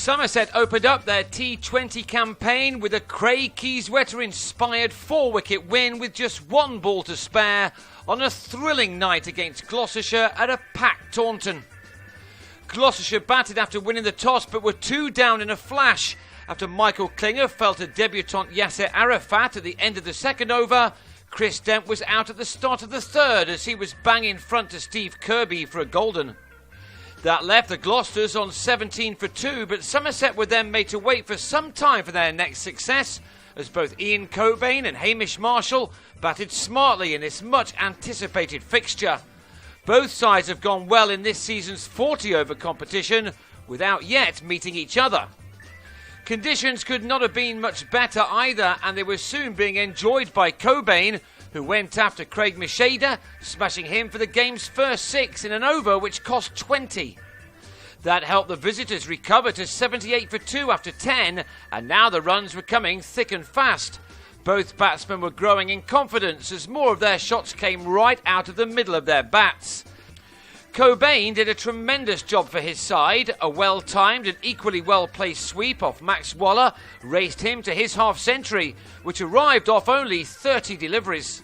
Somerset opened up their T20 campaign with a Craig Kieswetter-inspired 4-wicket win with just one ball to spare on a thrilling night against Gloucestershire at a packed Taunton. Gloucestershire batted after winning the toss but were 2 down in a flash after Michael Klinger felt a debutant Yasser Arafat at the end of the second over. Chris Dent was out at the start of the third as he was banging front to Steve Kirby for a golden. That left the Gloucesters on 17 for 2, but Somerset were then made to wait for some time for their next success, as both Ian Cobain and Hamish Marshall batted smartly in this much-anticipated fixture. Both sides have gone well in this season's 40-over competition, without yet meeting each other. Conditions could not have been much better either, and they were soon being enjoyed by Cobain, who went after Craig Masheda, smashing him for the game's first 6 in an over which cost 20. That helped the visitors recover to 78 for 2 after 10, and now the runs were coming thick and fast. Both batsmen were growing in confidence as more of their shots came right out of the middle of their bats. Cobain did a tremendous job for his side. A well-timed and equally well-placed sweep off Max Waller raced him to his half-century, which arrived off only 30 deliveries.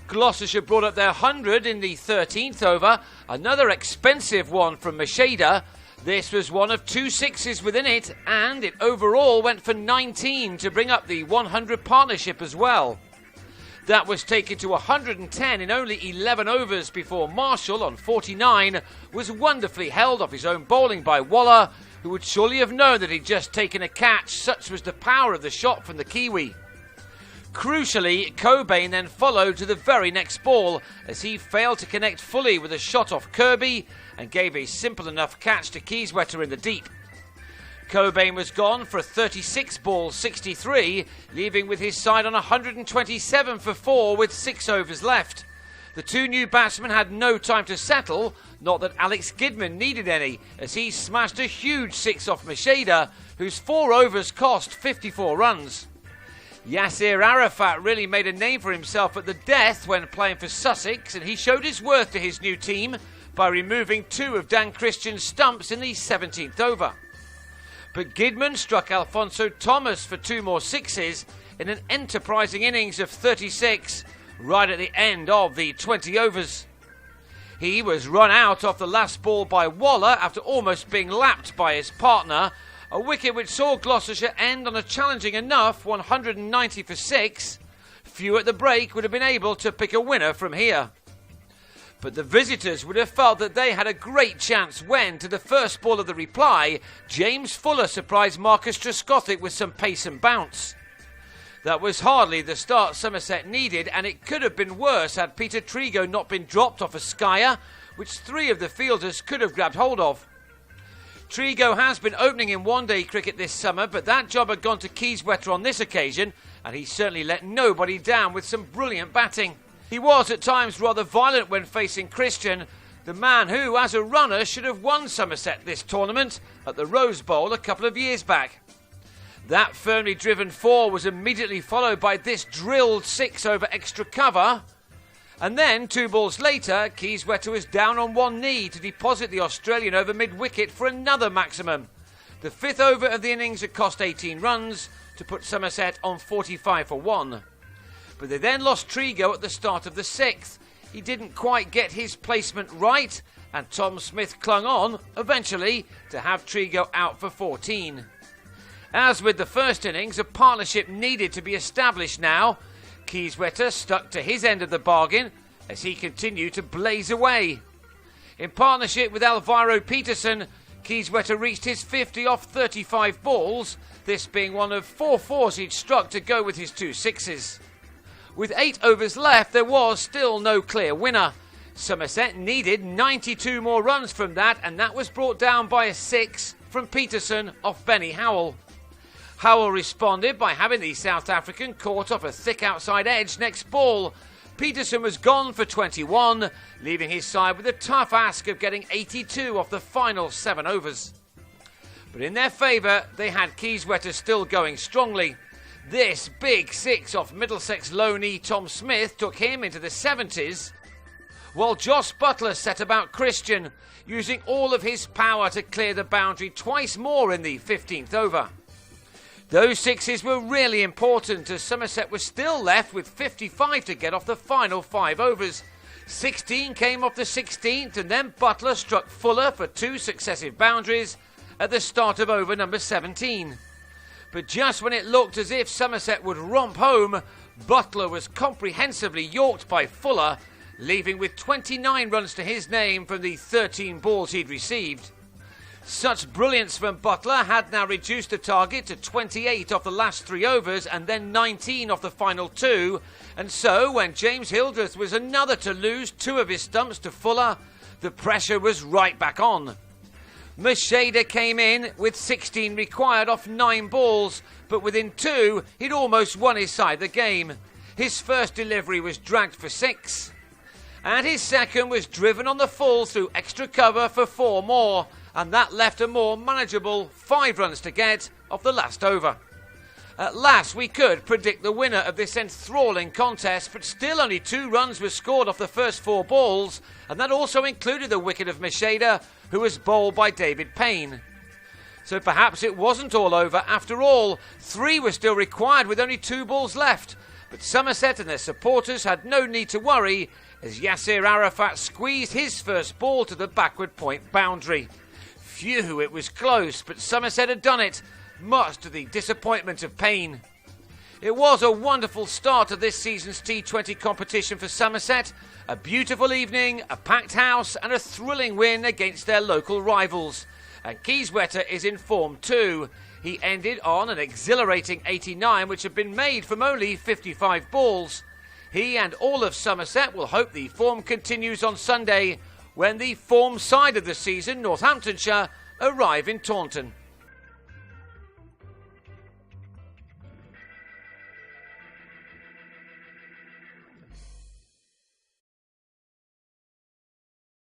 Gloucestershire brought up their 100 in the 13th over, another expensive one from Masheda. This was one of 2 sixes within it, and it overall went for 19 to bring up the 100 partnership as well. That was taken to 110 in only 11 overs before Marshall, on 49, was wonderfully held off his own bowling by Waller, who would surely have known that he'd just taken a catch, such was the power of the shot from the Kiwi. Crucially, Cobain then followed to the very next ball, as he failed to connect fully with a shot off Kirby and gave a simple enough catch to Kieswetter in the deep. Cobain was gone for a 36 ball 63, leaving with his side on 127 for 4 with 6 overs left. The 2 new batsmen had no time to settle, not that Alex Gidman needed any, as he smashed a huge 6 off Masheda, whose 4 overs cost 54 runs. Yasser Arafat really made a name for himself at the death when playing for Sussex, and he showed his worth to his new team by removing 2 of Dan Christian's stumps in the 17th over. But Gidman struck Alfonso Thomas for 2 more sixes in an enterprising innings of 36 right at the end of the 20 overs. He was run out off the last ball by Waller after almost being lapped by his partner, a wicket which saw Gloucestershire end on a challenging enough 190 for 6. Few at the break would have been able to pick a winner from here. But the visitors would have felt that they had a great chance when, to the first ball of the reply, James Fuller surprised Marcus Trescothick with some pace and bounce. That was hardly the start Somerset needed, and it could have been worse had Peter Trigo not been dropped off a skyer, which 3 of the fielders could have grabbed hold of. Trigo has been opening in one-day cricket this summer, but that job had gone to Kieswetter on this occasion, and he certainly let nobody down with some brilliant batting. He was at times rather violent when facing Christian, the man who, as a runner, should have won Somerset this tournament at the Rose Bowl a couple of years back. That firmly driven 4 was immediately followed by this drilled 6 over extra cover. And then, 2 balls later, Kieswetter was down on one knee to deposit the Australian over mid-wicket for another maximum. The 5th over of the innings had cost 18 runs to put Somerset on 45 for 1. But they then lost Trigo at the start of the 6th. He didn't quite get his placement right, and Tom Smith clung on, eventually, to have Trigo out for 14. As with the first innings, a partnership needed to be established now. Kieswetter stuck to his end of the bargain as he continued to blaze away. In partnership with Alvaro Peterson, Kieswetter reached his 50 off 35 balls, this being one of 4 fours he'd struck to go with his 2 sixes. With 8 overs left, there was still no clear winner. Somerset needed 92 more runs from that, and that was brought down by a 6 from Peterson off Benny Howell. Howell responded by having the South African caught off a thick outside edge next ball. Peterson was gone for 21, leaving his side with a tough ask of getting 82 off the final 7 overs. But in their favour, they had Kieswetter still going strongly. This big 6 off Middlesex loanee Tom Smith took him into the 70s. while Joss Butler set about Christian, using all of his power to clear the boundary twice more in the 15th over. Those sixes were really important as Somerset was still left with 55 to get off the final 5 overs. 16 came off the 16th and then Butler struck Fuller for 2 successive boundaries at the start of over number 17. But just when it looked as if Somerset would romp home, Butler was comprehensively yorked by Fuller, leaving with 29 runs to his name from the 13 balls he'd received. Such brilliance from Butler had now reduced the target to 28 off the last 3 overs and then 19 off the final 2, and so when James Hildreth was another to lose 2 of his stumps to Fuller, the pressure was right back on. Macheda came in with 16 required off 9 balls, but within 2 he'd almost won his side the game. His first delivery was dragged for 6, and his second was driven on the full through extra cover for 4 more, and that left a more manageable 5 runs to get off the last over. At last we could predict the winner of this enthralling contest, but still only 2 runs were scored off the first 4 balls, and that also included the wicket of Macheda, who was bowled by David Payne. So perhaps it wasn't all over after all. 3 were still required with only 2 balls left, but Somerset and their supporters had no need to worry as Yasser Arafat squeezed his first ball to the backward point boundary. Phew, it was close, but Somerset had done it, much to the disappointment of Payne. It was a wonderful start to this season's T20 competition for Somerset. A beautiful evening, a packed house and a thrilling win against their local rivals. And Kieswetter is in form too. He ended on an exhilarating 89 which had been made from only 55 balls. He and all of Somerset will hope the form continues on Sunday when the form side of the season, Northamptonshire, arrive in Taunton.